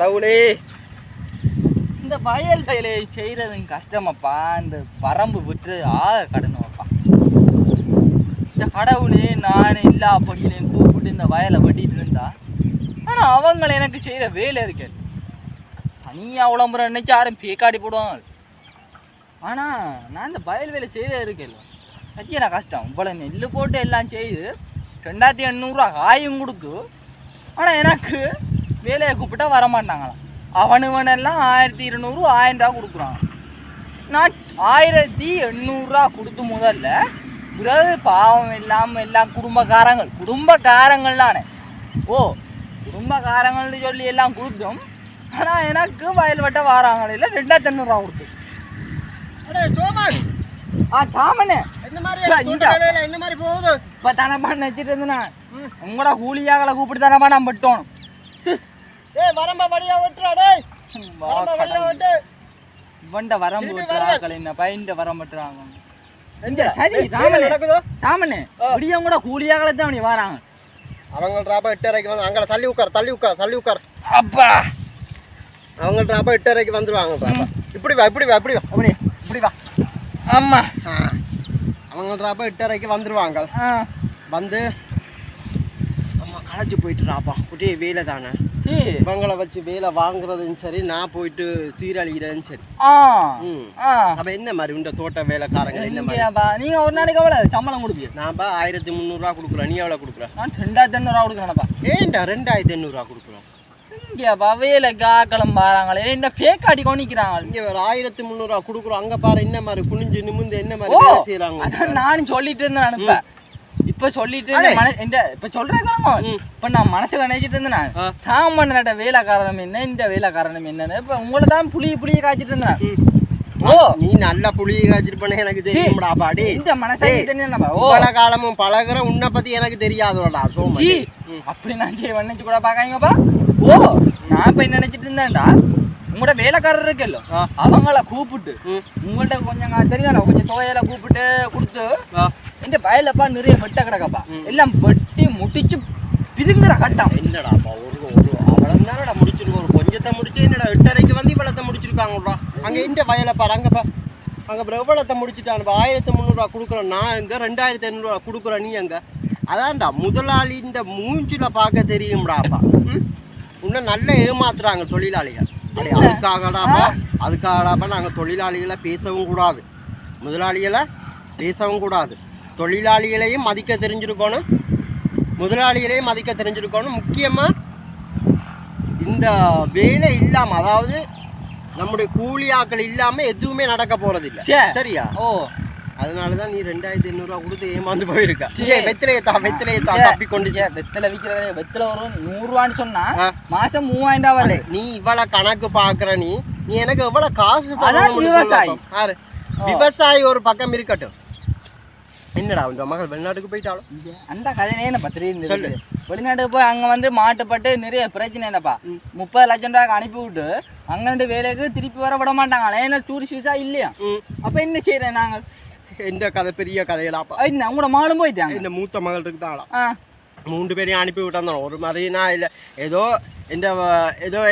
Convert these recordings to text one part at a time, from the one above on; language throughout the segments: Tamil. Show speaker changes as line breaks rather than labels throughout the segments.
கடவுளே, இந்த வயல் வேலையை செய்யறது கஷ்டமாப்பா. இந்த வரம்பு விட்டு கடனுவாப்பா. இந்த கடவுளே, நான் எல்லா பொடியிலையும் கூப்பிட்டு இந்த வயலை வெட்டிட்டு இருந்தா, ஆனா அவங்களை எனக்கு செய்யற வேலை இருக்கு. தனியா உளம்புற நினைச்சு யாரும் பேக்காடி போடுவாங்க. ஆனா நான் இந்த வயல் வேலை செய்யற இருக்கேன் சத்தியா கஷ்டம். இவ்வளவு நெல்லு போட்டு எல்லாம் செய்து 2800 காயும் கொடுத்து, ஆனா எனக்கு வேலையை கூப்பிட்டா வரமாட்டாங்களாம். அவனுவனெல்லாம் 1200 1000 கொடுக்குறாங்க. நான் 1800 கொடுத்து முதல்ல பிறகு பாவம் இல்லாமல் எல்லாம் குடும்பக்காரங்கள்லானே குடும்பக்காரங்கள்னு சொல்லி எல்லாம் கொடுத்தோம். ஆனால் எனக்கு வயல் வெட்ட வாராங்களே இல்லை 2500 கொடுத்து. சாமனே
என்ன மாதிரி போகுது
இப்போ தானப்பா நினச்சிட்டு இருந்தேன். உங்களோட கூலியாக்களை கூப்பிட்டு தானப்பா நான் வெட்டணும்.
வரம்பா வழியா வெட்டுறாடே.
இவன்ட வரம்பு வெட்டுறாங்க, என்ன பையன் வரம்பு வெட்டுறாங்க. சரி ராமனே, இப்படியும் கூட கூலியாக்களை தான் நீ வராங்க.
அவங்க டிராபா 8:30 வந்து அங்கே தள்ளி உட்கார்.
அப்பா
அவங்க டிராபா 8:30 வந்துருவாங்க. இப்படி வா.
ஆமா,
அவங்க டிராபா 8:30 வந்துருவாங்க. வந்து அம்மா களைச்சு போயிட்டு ராப்பா ஒரே வேலை தானே. இவங்களை வச்சு வேலை வாங்குறதும் சரி, நான் போயிட்டு சீரழிகிறதும் சரி. அப்ப என்ன மாதிரி இந்த தோட்ட வேலைக்காரங்க என்ன மாதிரி?
நீங்க ஒரு நாளைக்கு எவ்வளவு சம்பளம் கொடுப்பீங்க?
நான்ப்பா 1300 கொடுக்குறேன். நீ எவ்வளவு கொடுக்குற?
நான் 2500 கொடுக்குறேன்ப்பா.
ஏன்டா 2500 கொடுக்குறோம்?
இங்கப்பா வேலைக்கு ஆக்களும் பாருங்களே, என்ன பேக் அடி கொண்டிக்கிறாங்க.
இங்க ஒரு 1300 கொடுக்குறோம். அங்க பாரு என்ன மாதிரி குனிஞ்சு நிமிந்து என்ன மாதிரி வேலை செய்யறாங்க.
அதான் நானும் சொல்லிட்டு இருந்தேன். அனுப்ப இப்ப சொல்லிட்டு இப்ப சொல்றேன். இப்ப நான் மனசு நினைச்சிட்டு இருந்தேன். சாமண்ண வேலை காரணம் என்ன, இந்த வேலை காரணம் என்னன்னு இப்ப உங்களை தான் புளிய காய்ச்சிட்டு இருந்தேன்.
நீ நல்ல புளிய காய்ச்சிருப்ப எனக்கு தெரியும்டா பாடி.
இந்த
மனசு காலமும் பழகுற உன்னை பத்தி எனக்கு தெரியாதோடா.
சோமி அப்படி நான் நினைச்சு கூட பாக்காங்கப்பா. நான் இப்ப நினைச்சிட்டு இருந்தேன்டா, உங்களோட வேலைக்காரர் இருக்கല്ലോ அவங்கள கூப்பிட்டு உங்கள்ட்ட கொஞ்சம் தெரியும் கொஞ்சம் தொகையில கூப்பிட்டு கொடுத்து இந்த வயலப்பா நிறைய வெட்ட கிடக்கப்பா, எல்லாம் வெட்டி முடிச்சு பிதுங்குற கட்டம்.
என்னடாப்பா அவ்வளவு தானடா முடிச்சிருக்கோம். ஒரு கொஞ்சத்தை முடிச்சு என்னடா 8:30 வந்து இவ்வளத்தை முடிச்சிருக்காங்கடா. அங்க இந்த வயலை பாரு, அங்கப்பா அங்க எவ்வளத்தை முடிச்சுட்டான். 1300 கொடுக்குறேன் நான், எங்க 2500 கொடுக்குறேன் நீ எங்க. அதான்டா முதலாளி இந்த மூஞ்சில பார்க்க தெரியும்டாப்பா. இன்னும் நல்லா ஏமாத்துறாங்க தொழிலாளிகள். அதுக்காகடாப்பா நாங்கள் தொழிலாளிகளை பேசவும் கூடாது, முதலாளிகளை பேசவும் கூடாது. தொழிலாளிகளையும் மதிக்க தெரிஞ்சிருக்கணும், முதலாளிகளையும் மதிக்க தெரிஞ்சிருக்கணும். முக்கியமாக இந்த வேலை இல்லாமல், அதாவது நம்முடைய கூலியாக்கள் இல்லாமல் எதுவுமே நடக்க போறதில்லை. சரியா? அதனாலதான் நீ 2500 கொடுத்து ஏமாந்து போயிருக்க. வெத்திலையத்தா தப்பி கொண்டு
வெத்தலை விற்கிற வெத்தலை வரும் 100 ரூபான்னு சொன்னா மாசம் 3000 வருது.
நீ இவ்வளவு கணக்கு பாக்குற, நீ எனக்கு எவ்வளவு காசு விவசாயி ஒரு பக்கம் இருக்கட்டும். என்னடா உங்க மகள் வெளிநாட்டுக்கு போயிட்டாலும்
அந்த கதையே என்ன பத்திரிக்கை சொல்லு. வெளிநாட்டுக்கு போய் அங்க வந்து மாட்டுப்பட்டு நிறைய பிரச்சனை என்னப்பா. 30 லட்சம் ரூபாய்க்கு அனுப்பி விட்டு அங்க வேலைக்கு திருப்பி வர விட மாட்டாங்க. ஏன்னா டூரிஸ்ட் விசா இல்லையா. அப்ப என்ன செய்யறேன் நாங்கள்?
இந்த கதை பெரிய கதையடாப்பா.
உங்களோட மகளும் போயிட்டாங்க.
இந்த மூத்த மகள் இருக்குதாங்களா, 3 பேரையும் அனுப்பி விட்டான். ஒரு மாதிரினா இல்ல ஏதோ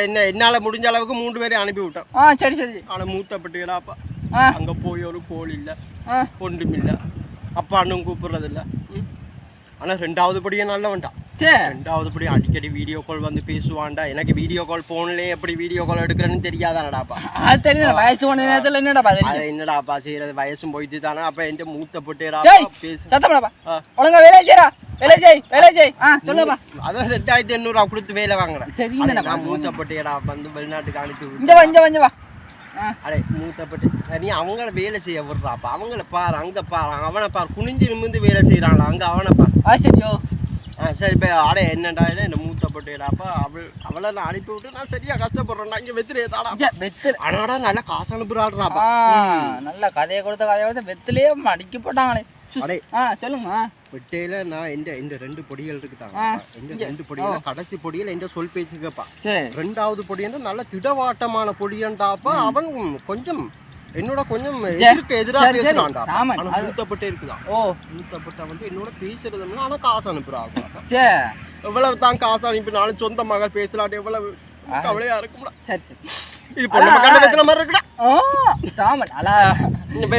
என்ன என்னால முடிஞ்ச அளவுக்கு 3 பேரையும் அனுப்பி விட்டேன்.
சரி.
ஆனா மூத்தப்பட்டுடாப்பா அங்க போய் ஒரு கோல் இல்ல, ஒன்றும் இல்ல, அப்பான்னு கூப்பிடுறது இல்ல. ஆனா 2வது படியே நல்ல வேண்டாம். 2வது படி அடிக்கடி வீடியோ கால் வந்து பேசுவான்டா. எனக்கு வீடியோ கால் போன்லயே எப்படி வீடியோ கால் எடுக்கிறேன்னு தெரியாதானடாப்பா.
அது தெரியும். வயசு போன நேரத்துல
என்னடாப்பா செய்யறது, வயசும் போயிட்டு தானே. அப்ப என் மூத்த போட்டேடா பேசு.
ஒழுங்கா வேலை செய். சொல்லுப்பா.
அதான் 2500 கொடுத்து வேலை வாங்குறேன். மூத்த போட்டேடா வந்து வெளிநாட்டுக்கு அனுப்பி
வா.
அடே மூத்தப்பட்டு நீ அவங்கள வேலை செய்ய விடுறாப்பா. அவங்கள பாரு, அங்க பாரு, அவனை பாரு, குனிஞ்சு நிமிந்து வேலை செய்யறாங்களா அங்க, அவனை பாரு.
சரியோ
சரி இப்போ அடே என்னடா என்ன மூத்தப்பட்டுடாப்பா. அவளை நான் அனுப்பி விட்டு நான் சரியா கஷ்டப்படுறேன்டா. இங்க வெத்திலே தாடா ஆனாடா நல்லா காசு அனுப்புறாடுறாப்பா.
நல்ல கதையை கொடுத்த வெத்திலேயே அடிக்க போட்டாங்களே.
அடே
சொல்லுங்க.
வெட்டையில நான் இந்த 2 பொடிகள் இருக்குதாங்க. இந்த 2 பொடியில கடைசி பொடியில இந்த சொல் பேச்சு கேப்பா. 2வது பொடியன் நல்ல திடவாட்டமான பொடியன்டாப்பா. அவன் கொஞ்சம் என்னோட கொஞ்சம் எதிரா பேசுறான்டா. ஆனா மூத்தப்பட்டே இருக்குதான். மூத்தப்பட்ட வந்து என்னோட பேசுறதுன்னா ஆனா காசு அனுப்புறாங்க. எவ்வளவு தான் காசு அனுப்பினாலும் சொந்த மகள் பேசலாட்டு எவ்வளவு கவலையா இருக்கும்டா.
சரி சரி
இது பொண்ணு கண்ட வெத்தல மாதிரி இருக்குடா.
சாமன் அலா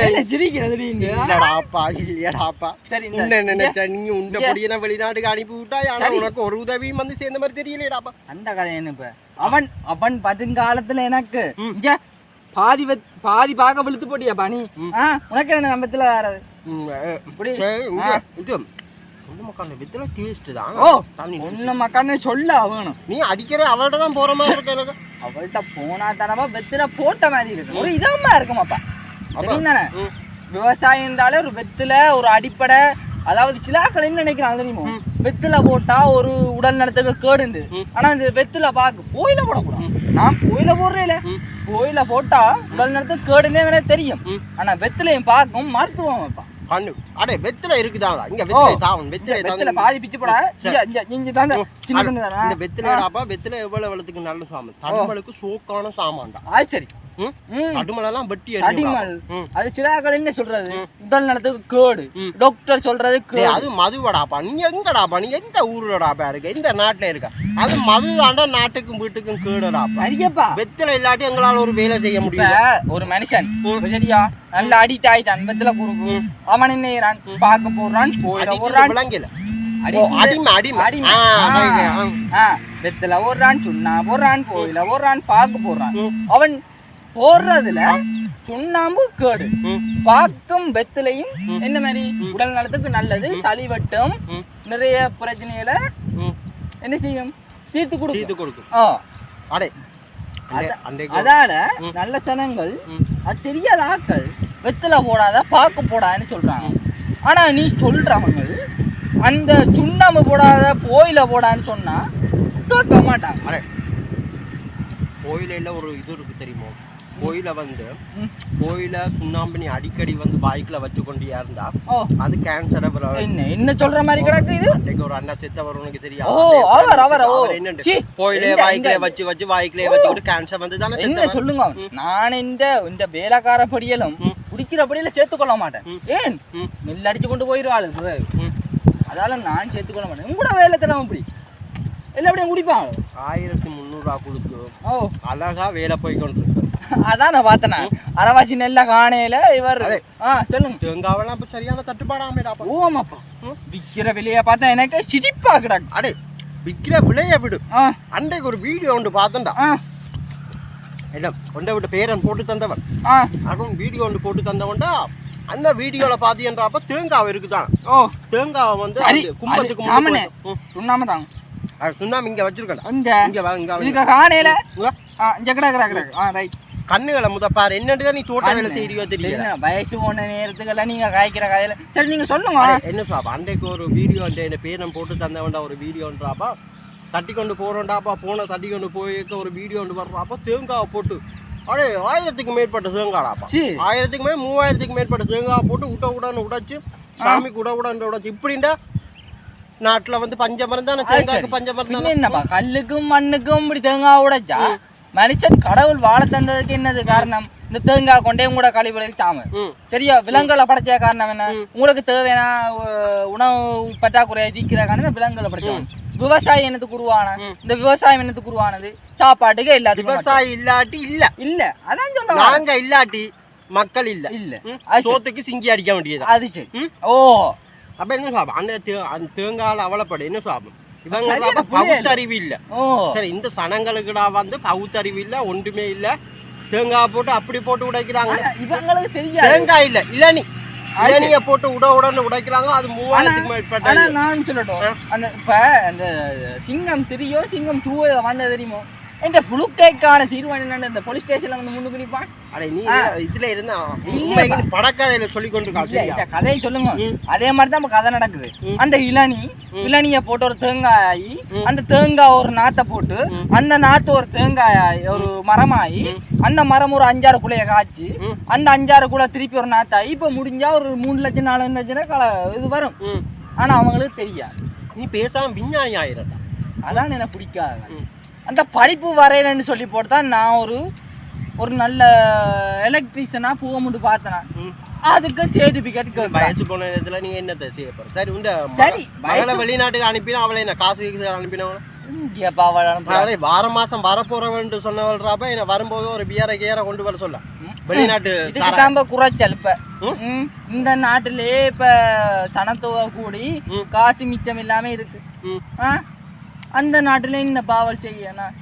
என்ன சிரிக்கிறது நீங்க
இல்லடாப்பா இல்லையடாப்பா.
சரி
என்ன நினைச்ச நீ உண்ட பொடியன வெளிநாட்டுக்கு அனுப்பி விட்டா ஆனா உனக்கு ஒரு உதவியும் வந்து சேர்ந்த மாதிரி தெரியலையடாப்பா.
அந்த கதை என்ன இப்ப அவன் வருங்காலத்துல எனக்கு இங்க பாதி பாக்க விழுத்து போட்டியா பாணி உனக்கு என்ன நம்பத்துல வராது
வெத்தல டேஸ்ட் தான்.
ஓ ஒண்ணு மக்கான்னு சொல்ல வேணும்.
நீ அடிக்கடி அவள்கிட்ட தான் போற மாதிரி இருக்கு எனக்கு.
அவள்கிட்ட போனா தானப்பா வெத்தில போட்ட மாதிரி இருக்கு. ஒரு இதமா இருக்குமாப்பா தானே. விவசாயம் இருந்தாலே ஒரு வெத்தில ஒரு அடிப்படை. அதாவது சிலாக்கள் என்ன நினைக்கிறாங்க தெரியுமோ வெத்தில போட்டா ஒரு உடல் நலத்துக்கு கேடுந்து. ஆனா இந்த வெத்தில பாக்கு கோயில போடக்கூடாது. நான் கோயில போடுறேன். கோயில போட்டா உடல் நலத்துக்கு கேடுன்னே எனக்கு தெரியும். ஆனா வெத்திலையும் பார்க்கும் மருத்துவம் வைப்பா.
அடே வெத்தில இருக்குதாடா இங்க வெத்தில தாவன் வெத்தில
பாதி பிச்சு போடா இங்க தான் சின்ன
இந்த வெத்திலடாப்பா வெத்தில எவ்வளவு வளத்துக்கு நல்ல சாமான் தடுமலுக்கு சோக்கான சாமான்டா.
சரி
தடுமலெல்லாம் வெட்டி
அடிமல் அது சிலாக்கள் என்ன சொல்றது உடல் நலத்துக்கு கேடு. டாக்டர் சொல்றது
அது மதுவடாப்பா. நீ எங்கடாப்பா நீ எந்த ஊர்லடாப்பா இருக்க எந்த நாட்டுல இருக்க? அது மது ஆண்டா நாட்டுக்கும் வீட்டுக்கும் கேடுடாப்பா.
சரியாப்பா
வெத்தில இல்லாட்டி எங்களால ஒரு வேலை செய்ய முடியல.
ஒரு மனுஷன் சரியா நல்ல அடிக்ட் ஆயிட்டான் வெத்தில குறுக்கு. அவன் என்ன பார்க்க போறான் போயிட போறான்
விளங்கல
வெத்தில போடுறான் சுண்ணா போடுறான் கோயில போடுறான் பார்க்க போடுறான். அவன் போடுறதுல சுண்ணாம்பு கேடு பாக்கும் வெத்திலையும் என்ன மாதிரி உடல் நலத்துக்கு நல்லது. சளி வட்டம் நிறைய பிரச்சனைகளை என்ன செய்யும் தீர்த்து கொடுக்கும். அதால நல்ல ஜனங்கள் அது தெரியாத ஆக்கள் வெத்தில போடாத பாக்கு போடாதுன்னு சொல்றாங்க. ஆனா நீ சொல்றவங்க அந்த சுண்ணாம்பு போடாத கோயில போடான்னு சொன்னா கேட்க மாட்டாங்க.
கோயில ஒரு இது இருக்கு தெரியுமோ கோயில வந்து கோயில சுண்ணாம்பு நீ அடிக்கடி வந்து வாய்க்குல வச்சு கொண்டு இருந்தா அது கேன்சர்.
என்ன சொல்ற மாதிரி கிடக்கு இது.
அன்னைக்கு ஒரு அண்ணா செத்தவர் உனக்கு தெரியாது.
என்ன
கோயிலே வாய்க்குல வச்சு வச்சு வாய்க்குலே வச்சு கேன்சர் வந்து தானே
என்ன சொல்லுங்க. நான் இந்த வேலைக்கார படியலும் குடிக்கிற படியில சேர்த்துக்கொள்ள மாட்டேன். ஏன் நெல் அடிச்சு கொண்டு போயிடுவாள். அதால நான் சேர்த்துக்கொள்ள மாட்டேன். உங்களோட வேலை தரம் அப்படி எல்லாப்படியும் குடிப்பாங்க.
1300 கொடுத்து அழகா வேலை போய் கொண்டு.
அதான் நான் பார்த்தேன். அரவாசி நெல்ல காணையில இவர் சொல்லுங்க
தேங்காவெல்லாம் இப்ப சரியான தட்டுப்பாடாமேடாப்பா.
ஓமாப்பா விக்கிற விலைய பார்த்தா எனக்கு சிரிப்பா கிடாக்கு.
அடே விக்கிற விலைய விடு. அன்றைக்கு ஒரு வீடியோ ஒன்று பார்த்தேன்டா. இல்ல கொண்ட விட்டு பேரன் போட்டு தந்தவன் அதுவும் வீடியோ ஒன்று போட்டு தந்தவன்டா. அந்த வீடியோல பாத்தீங்கன்றப்ப தேங்காய் இருக்குதான். தேங்காவை வந்து கும்பத்துக்கு
சுண்ணாம தாங்க
சுண்ணாம இங்க வச்சிருக்கேன்.
இங்க காணையில
கண்ணுகளை முதப்பாரு என்னன்னு நீ தோட்ட வேலை செய்யறியோ தெரியல.
வயசு போன நேரத்துக்கெல்லாம் நீங்க காய்க்கிற காயில சரி நீங்க சொல்லுங்க.
என்ன சாப்பா அன்றைக்கு ஒரு வீடியோ பேரம் போட்டு தந்தவன்டா. ஒரு வீடியோன்றாப்பா தட்டி கொண்டு போறோம்டாப்பா. போன தட்டி கொண்டு போயிருக்க ஒரு வீடியோ ஒன்று வர்றாப்பா. தேங்காவை போட்டு அடே 1000க்கு மேற்பட்ட தேங்காடாப்பா. 1000க்கு மேல் 3000க்கு மேற்பட்ட தேங்காவை போட்டு உடன்னு உடைச்சு சாமிக்கு உடன்னு உடைச்சு இப்படின்டா. நாட்டுல வந்து பஞ்சமரம் தானே தேங்காய்க்கு பஞ்சமரம்.
என்னப்பா கல்லுக்கும் மண்ணுக்கும் இப்படி தேங்காய் உடைச்சா மனுஷன் கடவுள் வாழ தந்ததுக்கு என்னது காரணம்? இந்த தேங்காய் கொண்டே உங்களோட கழிவுகளுக்கு சாம சரியா விலங்குகளை படைச்ச காரணம் என்ன? உங்களுக்கு தேவையான உணவு பற்றாக்குறையை தீக்கிற காரணம் விலங்குகளை படைச்சவன். விவசாயம் என்னத்துக்கு உருவான? இந்த விவசாயம் என்னத்துக்கு உருவானது? சாப்பாட்டுக்கு எல்லாத்துக்கும்.
விவசாயம் இல்லாட்டி
இல்ல அதான் சொல்றேன்.
நாங்க இல்லாட்டி மக்கள் இல்ல சோத்துக்கு சிங்கி அடிக்க வேண்டியது.
அது சரி. ஓ
அப்ப என்ன சாப்பிடும் அந்த தேங்காய் அவலப்படு என்ன சாப்பிடும்? இவங்க பகுத்தறிவு இல்ல. சரி இந்த சனங்களுக்குடா வந்து பகுத்தறிவு இல்ல ஒன்றுமே இல்ல. தேங்காய் போட்டு அப்படி போட்டு உடைக்கிறாங்க.
இவங்களுக்கு தெரியாது
தேங்காய் இல்ல இளநீ இளநிய போட்டு உடன்னு உடைக்கிறாங்க. அது 3000க்கு மேற்பட்ட.
நான் சொல்லட்டும் அந்த இப்ப அந்த சிங்கம் 3 சிங்கம் 2 வந்தது தெரியுமோ? என்ற புழுக்கைக்கான தீர்மானம் என்னன்னு இந்த போலீஸ் ஸ்டேஷன்ல வந்து முன்னுக்கு நிப்பான்.
அட நீ இதுல இருந்தா உண்மையில படக்கதையில சொல்லி கொண்டிருக்காங்க.
கதையை சொல்லுங்க. அதே மாதிரி தான் கதை நடக்குது. அந்த இளநிய போட்டு ஒரு தேங்காய் அந்த தேங்காய் ஒரு நாத்தை போட்டு அந்த நாத்து ஒரு தேங்காய் ஒரு மரமாயி அந்த மரம் ஒரு 5-6 குலைய காய்ச்சி அந்த 5-6 குலை திருப்பி ஒரு நாத்தாயி இப்ப முடிஞ்சா ஒரு 3 லட்சம் 4 லட்சம் இது வரும். ஆனா அவங்களுக்கு தெரியாது.
நீ பேசாம விஞ்ஞானி ஆயிரட்டா.
அதான் எனக்கு பிடிக்காது. அந்த படிப்பு வரையலன்னு சொல்லி போட்டுதான் நான் ஒரு நல்ல எலக்ட்ரீஷியனா போக முடியும் பார்த்தேன். அதுக்கு சர்டிபிகேட்
வயசு போன நேரத்துல நீங்க என்னத்தை செய்ய போற? சரி உண்ட வெளிநாட்டுக்கு அனுப்பினா அவளை என்ன காசு அனுப்பினவங்க
இங்கேப்பா வளர்ந்து
வார மாசம் வரப்போறவன்ட்டு சொன்னவள்றாப்ப என்ன வரும்போது ஒரு பியரை கியரை கொண்டு வர சொல்ல வெளிநாட்டு
இதுக்கு குறைச்சல் இப்ப இந்த நாட்டிலே இப்ப சனத்தொகை கூடி காசு மிச்சம் இல்லாம இருக்கு அந்த நாட்டுல இந்த பாவல் செய்யணும்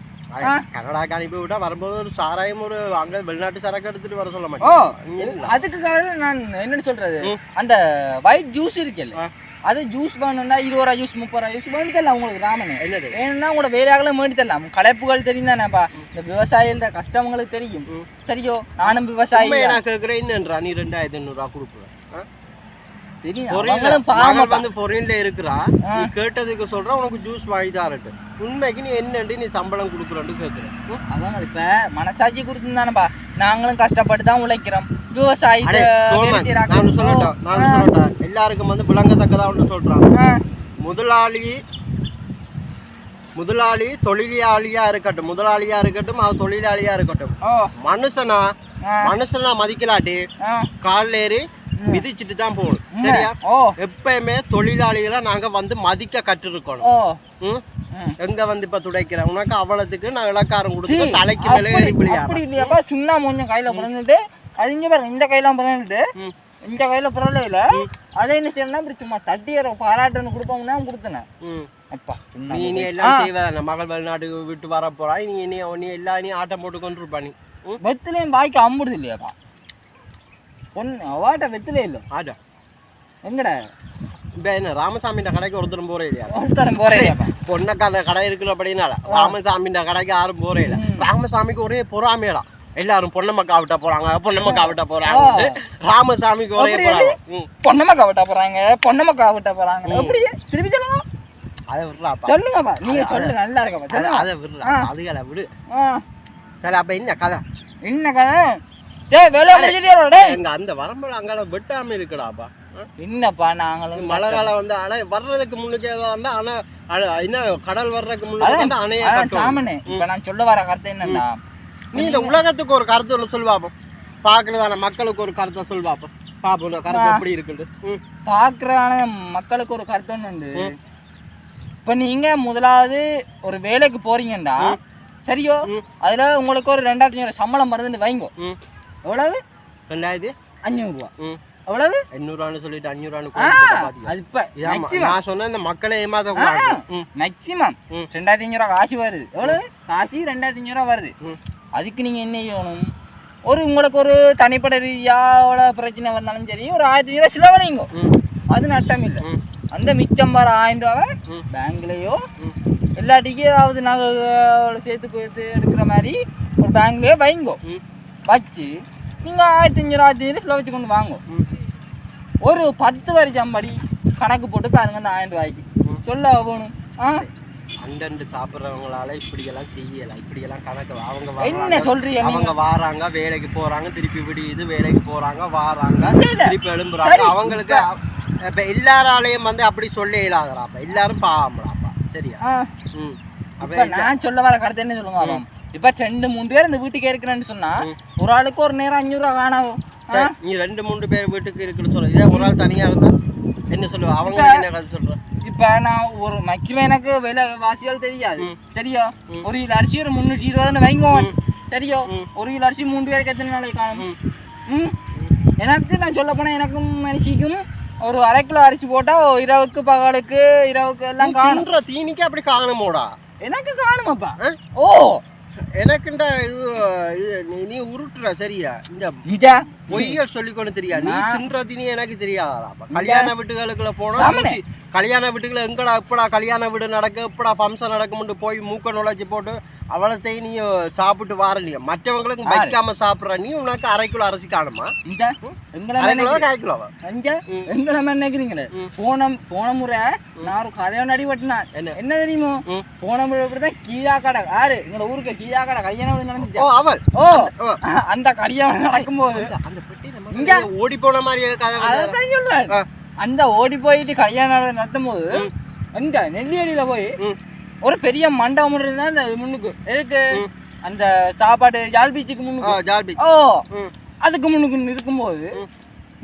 கனடாக்கு அனுப்பி விட்டா வரும்போது ஒரு சாராயம் ஒரு அங்க வெளிநாட்டு சரக்கு எடுத்துட்டு வர சொல்ல மாட்டேன்.
அதுக்காக நான் என்னன்னு சொல்றது அந்த ஒயிட் ஜூஸ் இருக்குல்ல அது ஜூஸ் வேணும்னா 20 ரூபா ஜூஸ் 30 ரூபா ஜூஸ் வேண்டி தரலாம் உங்களுக்கு ராமனு வேணும்னா உங்களோட வேலையாகல வேண்டி தரலாம் களைப்புகள் தெரியும் தானேப்பா இந்த விவசாயிகள கஷ்டங்களுக்கு தெரியும் சரியோ நானும் விவசாயி
நான் கேட்கிறேன் என்னன்றா நீ 2500 ரூபா கொடுப்ப வந்து ஃபாரின்ல இருக்கிறா நீ கேட்டதுக்கு சொல்ற உனக்கு ஜூஸ் வாங்கி தரட்டு உண்மைக்கு நீ என்னண்டு நீ சம்பளம் கொடுக்குறன்னு கேட்கிறேன்
அவங்க இப்ப மனசாட்சி கொடுத்துருந்தானப்பா நாங்களும் கஷ்டப்பட்டு தான் உழைக்கிறோம் விவசாயி
சொல்லட்டா எல்லாருக்கும் வந்து விளங்கத்தக்கதா ஒன்று சொல்றான் முதலாளி தொழிலாளியா இருக்கட்டும் அது தொழிலாளியா இருக்கட்டும் மனுஷனா மதிக்கலாட்டி காலில் ஏறி மிதிச்சுட்டு தான் போகணும் சரியா எப்பயுமே தொழிலாளிகளை நாங்க வந்து மதிக்க கற்றுருக்கணும் எங்க வந்து இப்ப துடைக்கிற உனக்கு அவ்வளவுக்கு நான் இலக்காரம் கொடுத்து தலைக்கு மேலே
ஏறி சுண்ணா கொஞ்சம் கையில பண்ணிட்டு அது இங்க பாருங்க இந்த கையில பண்ணிட்டு இந்த கையில புறலையில அதை என்ன செய்யணும் இப்படி சும்மா தட்டியற பாராட்டுன்னு கொடுப்போம்னா கொடுத்தேன் அப்பா
நீ எல்லாம் செய்வ மகள் வெளிநாட்டுக்கு விட்டு வர போறா நீ எல்லா ஆட்டம் போட்டு கொண்டு இருப்பா நீ
வெத்திலையும் பாய்க்கு அம்புடுது இல்லையாப்பா பொண்ணு அவாட்ட வெத்திலே இல்லை
ஆட்டா
எங்கடா
இப்போ என்ன ராமசாமின்ற கடைக்கு ஒருத்தரும் போறே இல்லையா
பொண்ணக்கார
கடை இருக்கிற அப்படின்னால ராமசாமின்ற கடைக்கு யாரும் போறே இல்லை ராமசாமிக்கு ஒரே பொறாமையடா எல்லாரும் பொன்னமக்கா விட்டா போறாங்க ராமசாமிக்கு ஒரே
பொன்னமக்கா விட்டா போறாங்க அப்படியே திருப்பி சொல்லுங்க
அதை விடுறாப்பா
சொல்லுங்கப்பா நீங்க சொல்லுங்க நல்லா இருக்கப்பா
அதை விடுறா அதுகளை விடு சரி அப்ப என்ன கதை அந்த வரம்புல அங்கால வெட்டாம இருக்குடாப்பா
என்னப்பா நாங்களும்
மழை காலம் வந்து அணை வர்றதுக்கு முன்னுக்கே இருந்தா ஆனா என்ன கடல் வர்றதுக்கு முன்னாடி அணையா
சாமனே இப்ப நான் சொல்ல வர கருத்து என்னன்னா
நீ இந்த உலகத்துக்கு ஒரு கருத்து ஒன்று சொல்வாப்போம் பாக்குறதான மக்களுக்கு ஒரு கருத்தை சொல்வாப்போம் பாப்போம் கருத்து எப்படி இருக்குது
பாக்குறதான மக்களுக்கு ஒரு கருத்து ஒன்று உண்டு இப்ப நீங்க முதலாவது ஒரு வேலைக்கு போறீங்கடா சரியோ அதுல உங்களுக்கு ஒரு 2500 சம்பளம் வருதுன்னு வைங்கோ எவ்வளவு 2500 ரூபா எவ்வளவு
800 சொல்லிட்டு 500
அது இப்ப
நான் சொன்ன இந்த மக்களை ஏமாத்த கூடாது
மேக்ஸிமம் 2500 ரூபா காசு வருது எவ்வளவு காசு 2500 ரூபா வருது அதுக்கு நீங்க என்ன செய்யணும் ஒரு உங்களுக்கு ஒரு தனிப்பட்ட ரீதியா எவ்வளவு பிரச்சனை வந்தாலும் சரி ஒரு 1500 ரூபா செலவழிங்க அது நட்டம் இல்லை அந்த மிச்சம் வர 1000 ரூபாவை பேங்க்லயோ எல்லாட்டிக்கும் ஏதாவது நாங்கள் சேர்த்து எடுக்கிற மாதிரி ஒரு பேங்க்லயோ வைங்கோ வச்சு நீங்கள் 1500 செலவு வச்சு கொண்டு வாங்க ஒரு 10 வருஷம் படி கணக்கு போட்டு பாருங்க அந்த 1000 ரூபாய்க்கு சொல்ல போகணும்
அண்டண்டு சாப்பிட்றவங்களால இப்படியெல்லாம் செய்யலாம் இப்படியெல்லாம் கணக்கு அவங்க
என்ன சொல்றீங்க
அவங்க வாராங்க வேலைக்கு போறாங்க திருப்பி விடியுது வேலைக்கு போறாங்க வாராங்க திருப்பி எழும்புறாங்க அவங்களுக்கு இப்ப எல்லாராலையும் வந்து அப்படி சொல்ல இயலாதராப்பா எல்லாரும் பாவம்லாப்பா சரியா
இப்ப நான் சொல்ல வர கருத்து என்ன சொல்லுங்க இப்ப 2-3 பேர் இந்த வீட்டுக்கு இருக்கிறேன்னு சொன்னா ஒரு ஆளுக்கு ஒரு நேரம் 500 ரூபா காணாவும்
நீ 2-3 பேர் வீட்டுக்கு இருக்குன்னு சொல்ல இதே ஒரு ஆள் தனியா இருந்தா என்ன சொல்லுவா அவங்க என்ன கதை சொல்ற
இப்ப நான் ஒரு மேக்சிமம் எனக்கு விலை வாசிகள் தெரியாது தெரியும் ஒரு கிலோ அரிசி ஒரு 320 வைங்கோ தெரியும் ஒரு கிலோ அரிசி 3 பேருக்கு எத்தனை நாளைக்கு காணும் எனக்கு நான் சொல்ல போனா எனக்கும் மனுஷிக்கும் ஒரு 1/2 கிலோ அரிசி போட்டா இரவுக்கு பகலுக்கு இரவுக்கு எல்லாம் காணும்
தீனிக்கு அப்படி காணுமோடா
எனக்கு காணுமாப்பா ஓ
எனக்குண்டா நீ உருட்டுற சரியா இந்த பொய்யல் சொல்லிக்கொண்டு தெரியாது நீ தின்ற தினி எனக்கு தெரியாதா கல்யாண வீட்டுகளுக்குள்ள போனா கல்யாண வீட்டுக்குள்ள எங்கடா எப்படா கல்யாண வீடு நடக்க எப்படா ஃபங்க்ஷன் நடக்கும்னு போய் மூக்க நுழைச்சி போட்டு அவ்வளோத்தையும் நீ சாப்பிட்டு வாரலையா மற்றவங்களுக்கு வைக்காம சாப்பிட்ற நீ உனக்கு 1/2 கிலோ அரிசி காணுமா 1/2 கிலோவா
எங்களை நினைக்கிறீங்களே போன முறை நான் ஒரு கதையோட அடி வெட்டினேன் என்ன தெரியுமோ போன முறை இப்படிதான் கீழா கடை யாரு எங்களோட ஊருக்கு கீழா கடை கல்யாணம் நடந்துச்சு அந்த கல்யாணம் நடக்கும்போது
ஓடி போன மாதிரி
சொல்றேன் அந்த ஓடி போயிட்டு கல்யாணம் நடத்தும் போது எங்க நெல்லியடியில போய் ஒரு பெரிய மண்டபம் இருந்தா அந்த முன்னுக்கு எதுக்கு அந்த சாப்பாடு ஜால் பீச்சுக்கு முன்னுக்கு அதுக்கு முன்னுக்கு இருக்கும்போது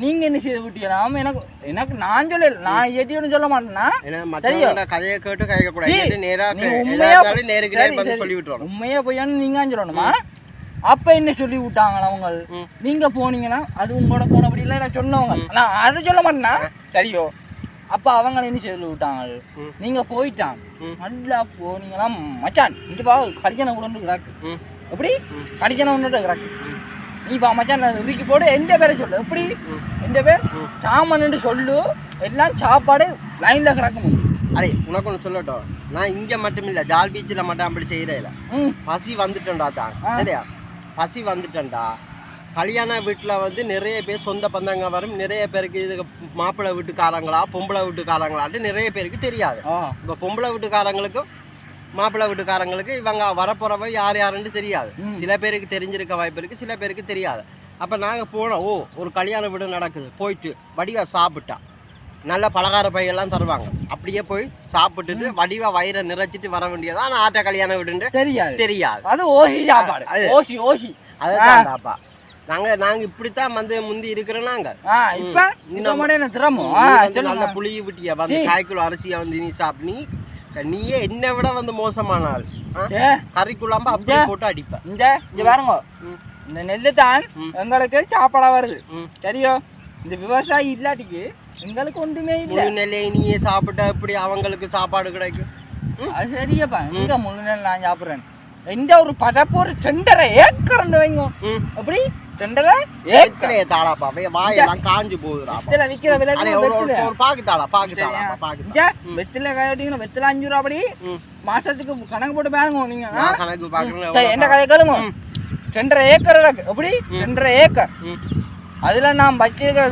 நீங்க என்ன செய்து விட்டீங்களாம் எனக்கு எனக்கு நான் சொல்லல நான் ஏத்தியோன்னு சொல்ல மாட்டேன்னா
மற்றவங்க கதையை கேட்டு கேட்க கூடாது நேரா நேருக்கு நேர் வந்து சொல்லி விட்டுறோம்
உண்மையா போயான்னு நீங்க சொல்லணுமா அப்ப என்ன சொல்லி விட்டாங்களா அவங்க நீங்க போனீங்கன்னா அது உங்களோட போனபடி இல்ல நான் சொன்னவங்க நான் அதை சொல்ல மாட்டேன்னா சரியோ அப்ப அவங்க என்ன சொல்லி விட்டாங்க நீங்க போயிட்டான் நல்லா போனீங்களா மச்சான் இது பா கடிச்சனை கூட கிடக்கு எப்படி கடிச்சனை ஒன்று கிடக்கு நீ பா மச்சான் இதுக்கு போடு எந்த பேரை சொல்லு எப்படி எந்த பேர் சாமன்னு சொல்லு எல்லாம் சாப்பாடு லைன்ல கிடக்க முடியும்
அடே உனக்கு ஒன்று சொல்லட்டும் நான் இங்க மட்டும் இல்ல ஜால் பீச்சில் மட்டும் அப்படி செய்யறேன் பசி வந்துட்டேன்டா தான் சரியா பசி வந்துட்டேன்டா கல்யாண வீட்டில் வந்து நிறைய பேர் சொந்த பந்தங்க வரும் நிறைய பேருக்கு இது மாப்பிள்ளை வீட்டுக்காரங்களா பொம்பளை வீட்டுக்காரங்களான்ட்டு நிறைய பேருக்கு தெரியாது இப்போ பொம்பளை வீட்டுக்காரங்களுக்கும் மாப்பிள்ளை வீட்டுக்காரங்களுக்கு இவங்க வரப்போறவ யார் யாருன்னு தெரியாது சில பேருக்கு தெரிஞ்சிருக்க வாய்ப்பு இருக்கு சில பேருக்கு தெரியாது அப்போ நாங்கள் போனோம் ஓ ஒரு கல்யாண வீடு நடக்குது போயிட்டு வடிவா சாப்பிட்டா நல்ல பலகார பையெல்லாம் தருவாங்க அப்படியே போய் சாப்பிட்டுட்டு வடிவா வயிறை நிறைச்சிட்டு வர வேண்டியதான் ஆனால் ஆட்ட கல்யாண வீடுன்னு தெரியாது
அது ஓசி சாப்பாடு ஓசி ஓசி
அதான் நாங்க இப்படித்தான் வந்து முந்தி இருக்கிறோம் நாங்க
இப்ப இன்னும் திறமோ
நல்ல புளிய விட்டியா வந்து காய்க்குள்ள அரிசியா வந்து நீ சாப்பிட்டு நீயே என்ன விட வந்து மோசமான ஆள் கறிக்குள்ளாம அப்படியே போட்டு அடிப்ப
இங்க பாருங்க இந்த நெல்லு தான் எங்களுக்கு சாப்பாடா வருது சரியோ இந்த விவசாயி இல்லாட்டிக்கு எங்களுக்கு ஒன்றுமே இல்லை
முழு நெல்லையை நீயே சாப்பிட்டா எப்படி அவங்களுக்கு சாப்பாடு கிடைக்கும்
அது சரியப்பா இங்க முழு நெல் நான் சாப்பிட்றேன் எந்த ஒரு பதப்பு ஒரு 2.5 ஏக்கர் வைங்க எப்படி 2.5 ஏக்கரே
தாடாப்பா வாயெல்லாம் காஞ்சு போகுதுடா
வெத்தில விக்கிற விலை
ஒரு பாக்கு
வெத்தில காயட்டிங்கன்னா வெத்தில 5 ரூபா அப்படி மாசத்துக்கு கணக்கு போட்டு பாருங்க நீங்க
கணக்கு பாக்குறேன்
என்ன கதை கேளுங்க 2.5 ஏக்கர் இருக்கு எப்படி 2.5 ஏக்கர் அதுல நான் வச்சிருக்க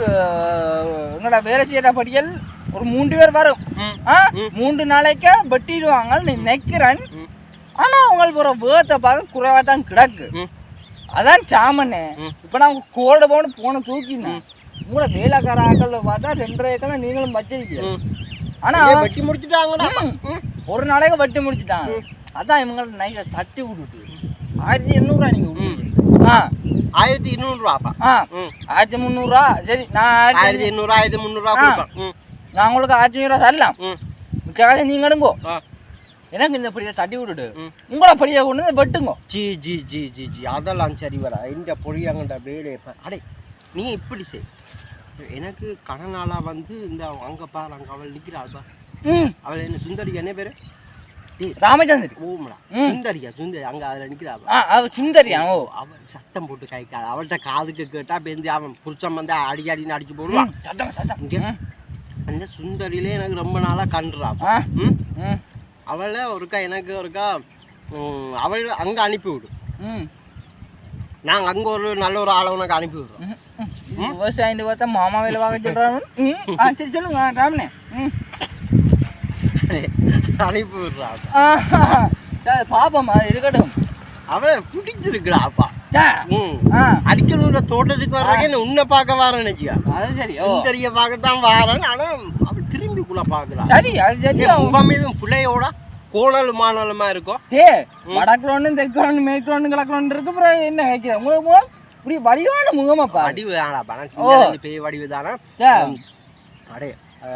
உங்களோட வேலை செய்யற படியல் ஒரு 3 பேர் வரும் 3 நாளைக்கு வெட்டிடுவாங்க நினைக்கிறேன் ஆனா உங்களுக்கு ஒரு வேத்தை பார்க்க குறைவா தான் கிடக்கு அதான் சாமண்ணே இப்ப நான் கோல்டு போன தூக்கினேன் உங்களோட வேலைக்கார ஆக்கள் பார்த்தா 2.5 ஏக்கர் நீங்களும் வச்சிருக்கீங்க ஆனா
வெட்டி முடிச்சுட்டாங்கடா
ஒரு நாளைக்கு வெட்டி முடிச்சுட்டாங்க அதான் இவங்களுக்கு நைட்டை தட்டி விட்டுட்டு 1800 நீங்க
1200 ரூபாப்பா
1300 ரூபா சரி நான்
1200 1300 கொடுப்பேன்
நான் உங்களுக்கு 1500 தரலாம் மிக்காக நீங்க எடுங்கோ எனக்கு இந்த படியை தட்டி விட்டுட்டு உங்களை படியை கொண்டு வந்து வெட்டுங்க
G G G G G அதெல்லாம் சரி வர இந்த பொடியாங்கண்ட வேலையை அடே நீ இப்படி செய் எனக்கு கடனாளா வந்து இந்த அங்க பாரு அங்க அவள் நிக்கிறாள்பா அவள் என்ன சுந்தரி என்ன பேரு
ராமச்சந்திரி
ஓமடா சுந்தரியா சுந்தரி அங்க அதுல நிக்கிறாள்
அவ சுந்தரியா ஓ
அவன் சத்தம் போட்டு கை காது அவள்கிட்ட காதுக்கு கேட்டா பேருந்து அவன் புருஷன் வந்து அடின்னு அடிச்சு போடுவான் அந்த சுந்தரியிலே எனக்கு ரொம்ப நாளா கண்டுறா அவளை ஒருக்கா எனக்கு ஒருக்கா அவள் அங்க அனுப்பி விடு நாங்க அங்க ஒரு நல்ல ஒரு ஆளை உனக்கு அனுப்பி விடுறோம்
விவசாயின்னு பார்த்தா மாமா வேலை பார்க்க சொல்றாங்க சரி சொல்லுங்க ராமனே
அனுப்பி விடுறா
பாப்போம் அது இருக்கட்டும்
அவளை பிடிச்சிருக்குடாப்பா அடிக்கணுன்ற தோட்டத்துக்கு வர்றேன் உன்னை பார்க்க வரேன்னு நினைச்சியா
அது சரி
சுந்தரிய பார்க்கத்தான் வரேன் ஆனா அவள் திரும்பிக்குள்ள பாக்குறா
சரி அது சரி
முகமீதும் பிள்ளையோட கோணலும் மாணலுமா இருக்கும்
வடக்குறோன்னு தெற்குறோன்னு மேற்குறோன்னு கிழக்குறோன்னு இருக்கு அப்புறம் என்ன வைக்கிற உங்களுக்கு இப்படி வடிவான முகமாப்பா
வடிவு தானாப்பா பேய் வடிவு தானா அடே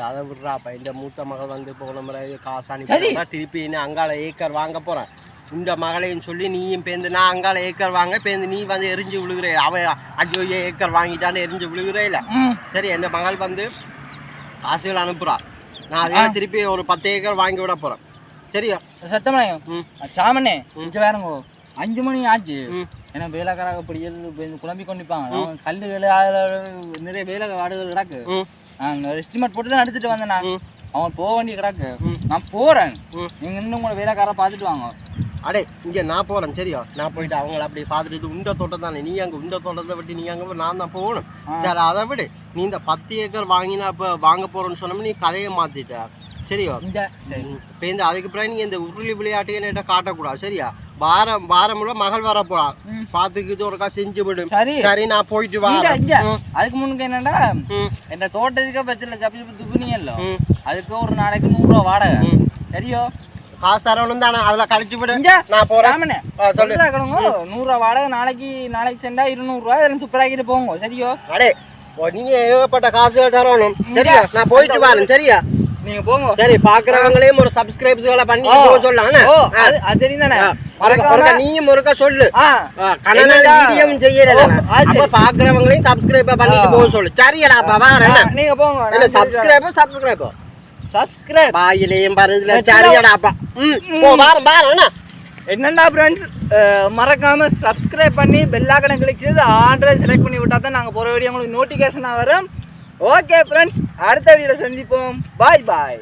அதை விடுறாப்பா இந்த மூத்த மகள் வந்து போன முறை காசு அனுப்பி திருப்பி அங்கால ஏக்கர் வாங்க போறேன் இந்த மகளையும் சொல்லி நீயும் பேருந்து நான் அங்கால ஏக்கர் வாங்க பேருந்து நீ வந்து எரிஞ்சு விழுகிறே அவ அஜோ ஏக்கர் வாங்கிட்டான்னு எரிஞ்சு விழுகிறே இல்லை சரி என் மகள் வந்து காசுகள் அனுப்புறா நான் அதே திருப்பி ஒரு 10 ஏக்கர் வாங்கி விட போறேன் சரியா
சத்தமாயும் சாமனே வேறங்க 5 மணி ஆச்சு ஏன்னா வேலைக்காராக இப்படி குழம்பி கொண்டிப்பாங்க கல்லு வேலை நிறைய வேலை வாடுகள் கிடக்கு எஸ்டிமேட் போட்டு தான் எடுத்துட்டு வந்தேன் நான் அவன் போக வேண்டிய கிடக்கு நான் போறேன் நீங்க இன்னும் உங்களை வேலைக்கார பார்த்துட்டு வாங்க
அடே இங்க நான் போறேன் சரியா நான் போயிட்டு அவங்கள அப்படி பார்த்துட்டு உண்ட தோட்டம் தானே நீ அங்க உண்ட தோட்டத்தை விட்டு நீ அங்க நான் தான் போகணும் சரி அதை விடு நீ இந்த 10 ஏக்கர் வாங்கினா இப்ப வாங்க போறேன்னு சொன்னோம்னா நீ கதையை மாத்திட்ட சரியா இப்போ இந்த அதுக்கு பிறகு நீங்க இந்த உருளி விளையாட்டையே நேட்ட காட்டக்கூடாது சரியா வாரம் மகள் வர போறா பாத்துக்கிட்டு ஒருக்கா செஞ்சு விடும் சரி நான் போயிட்டு வரேன்
அதுக்கு முன்னுக்கு என்னன்னா இந்த தோட்டத்துக்கு பத்தில துப்புனியல்ல அதுக்கு ஒரு நாளைக்கு 100 ரூபா வாடகை சரியோ
காசு தரணும் தானே அதுல கழிச்சு விடு நான் போறேன்
100 ரூபா வாடகை நாளைக்கு சென்றா 200 ரூபா இதெல்லாம் துப்புராக்கிட்டு போங்க சரியோ
அடே நீங்க ஏகப்பட்ட காசுகள் தரணும் சரியா நான் போயிட்டு வரேன் சரியா
நீங்க போங்க
சரி பாக்குறவங்களையும் ஒரு சப்ஸ்கிரைப்ஸ்களை பண்ணி சொல்லலாம்
அது தெரியுதானே
நீயும் ஒருக்கா சொல்லு வீடியோவும் செய்யறத அப்ப பாக்குறவங்களையும் சப்ஸ்கிரைப் பண்ணிட்டு போக சொல்லு சரியாடா வரேன்
நீங்க போங்க
சப்ஸ்கிரைப் வாயிலையும் பருதுல சரியாடாப்பா வாரம்
என்னண்டா ஃப்ரெண்ட்ஸ் மறக்காம சப்ஸ்கிரைப் பண்ணி பெல் ஐகானை கிளிக் செய்து ஆர்டரை செலக்ட் பண்ணி விட்டா தான் நாங்கள் போகிற வீடியோ உங்களுக்கு நோட்டிஃபிகேஷனாக வரும் ஓகே ஃப்ரெண்ட்ஸ் அடுத்த வீடியோவில் சந்திப்போம் பாய் பாய்